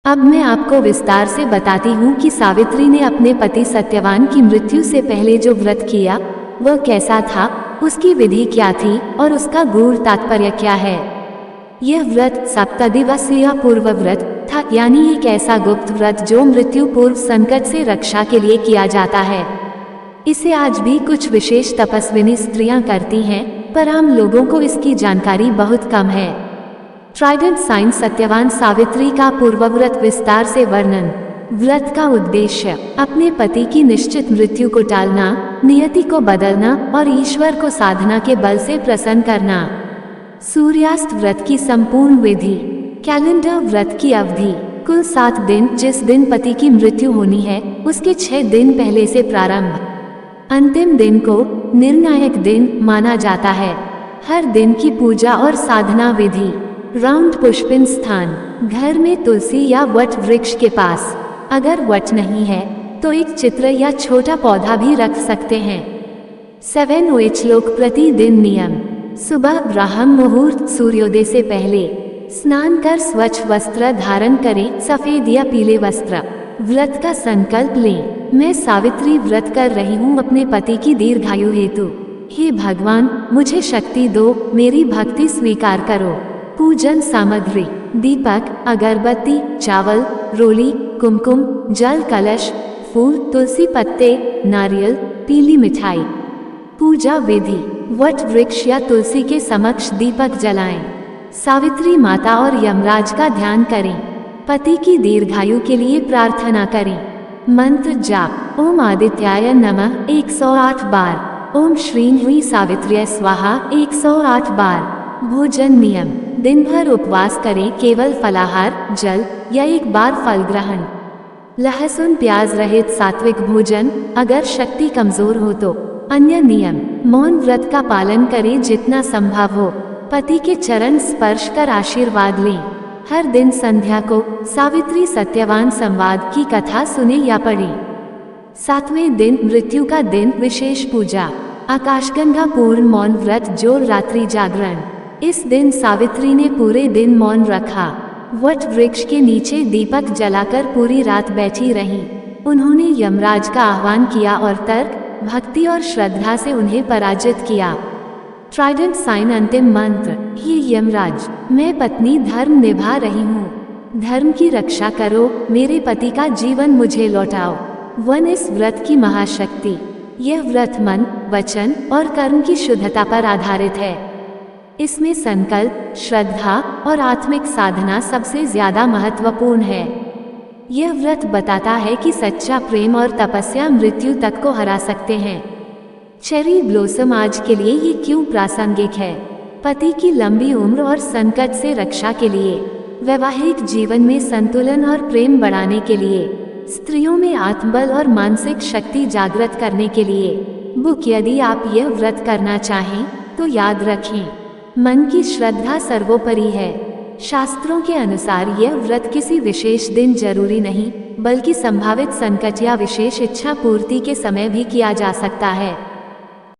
अब मैं आपको विस्तार से बताती हूँ कि सावित्री ने अपने पति सत्यवान की मृत्यु से पहले जो व्रत किया वह कैसा था, उसकी विधि क्या थी और उसका गूढ़ तात्पर्य क्या है। यह व्रत सप्तदिवसीय पूर्व व्रत था, यानी एक ऐसा गुप्त व्रत जो मृत्यु पूर्व संकट से रक्षा के लिए किया जाता है। इसे आज भी कुछ विशेष तपस्विनी स्त्रियां करती हैं, पर आम लोगों को इसकी जानकारी बहुत कम है। ट्राइडेंट साइन सत्यवान सावित्री का पूर्वव्रत विस्तार से वर्णन। व्रत का उद्देश्य अपने पति की निश्चित मृत्यु को टालना, नियति को बदलना और ईश्वर को साधना के बल से प्रसन्न करना। सूर्यास्त व्रत की संपूर्ण विधि। कैलेंडर व्रत की अवधि कुल 7 दिन, जिस दिन पति की मृत्यु होनी है उसके 6 दिन पहले से प्रारंभ। अंतिम दिन को निर्णायक दिन माना जाता है। हर दिन की पूजा और साधना विधि। राउंड पुष्पिन स्थान, घर में तुलसी या वट वृक्ष के पास। अगर वट नहीं है तो एक चित्र या छोटा पौधा भी रख सकते हैं। 7 श्लोक प्रतिदिन नियम। सुबह ब्राह्म मुहूर्त सूर्योदय से पहले स्नान कर स्वच्छ वस्त्र धारण करें, सफेद या पीले वस्त्र। व्रत का संकल्प लें। मैं सावित्री व्रत कर रही हूँ अपने पति की दीर्घायु हेतु। हे भगवान, मुझे शक्ति दो, मेरी भक्ति स्वीकार करो। पूजन सामग्री: दीपक, अगरबत्ती, चावल, रोली, कुमकुम, जल कलश, फूल, तुलसी पत्ते, नारियल, पीली मिठाई। पूजा विधि: वट वृक्ष या तुलसी के समक्ष दीपक जलाएं। सावित्री माता और यमराज का ध्यान करें। पति की दीर्घायु के लिए प्रार्थना करें। मंत्र जाप: ओम आदित्याय नमः 108 बार। ओम श्रीं हुई सावित्र्य स्वाहा 108 बार। भोजन नियम: दिन भर उपवास करें, केवल फलाहार, जल या एक बार फल ग्रहण। लहसुन प्याज रहित सात्विक भोजन, अगर शक्ति कमजोर हो तो। अन्य नियम: मौन व्रत का पालन करें जितना संभव हो। पति के चरण स्पर्श कर आशीर्वाद लें। हर दिन संध्या को सावित्री सत्यवान संवाद की कथा सुने या पढ़ें। 7वें दिन मृत्यु का दिन, विशेष पूजा। आकाशगंगा पूर्ण मौन व्रत, जो रात्रि जागरण। इस दिन सावित्री ने पूरे दिन मौन रखा। वट वृक्ष के नीचे दीपक जलाकर पूरी रात बैठी रहीं। उन्होंने यमराज का आह्वान किया और तर्क, भक्ति और श्रद्धा से उन्हें पराजित किया। ट्राइडेंट साइन अंतिम मंत्र: हे यमराज, मैं पत्नी धर्म निभा रही हूँ। धर्म की रक्षा करो, मेरे पति का जीवन मुझे लौटाओ। 1 इस व्रत की महाशक्ति। यह व्रत मन, वचन और कर्म की शुद्धता पर आधारित है। इसमें संकल्प, श्रद्धा और आत्मिक साधना सबसे ज्यादा महत्वपूर्ण है। यह व्रत बताता है कि सच्चा प्रेम और तपस्या मृत्यु तक को हरा सकते हैं। चेरी ब्लॉसम आज के लिए ये क्यों प्रासंगिक है? पति की लंबी उम्र और संकट से रक्षा के लिए, वैवाहिक जीवन में संतुलन और प्रेम बढ़ाने के लिए, स्त्रियों में आत्मबल और मानसिक शक्ति जागृत करने के लिए। बुक: यदि आप यह व्रत करना चाहें तो याद रखें, मन की श्रद्धा सर्वोपरि है। शास्त्रों के अनुसार यह व्रत किसी विशेष दिन जरूरी नहीं, बल्कि संभावित संकट या विशेष इच्छा पूर्ति के समय भी किया जा सकता है।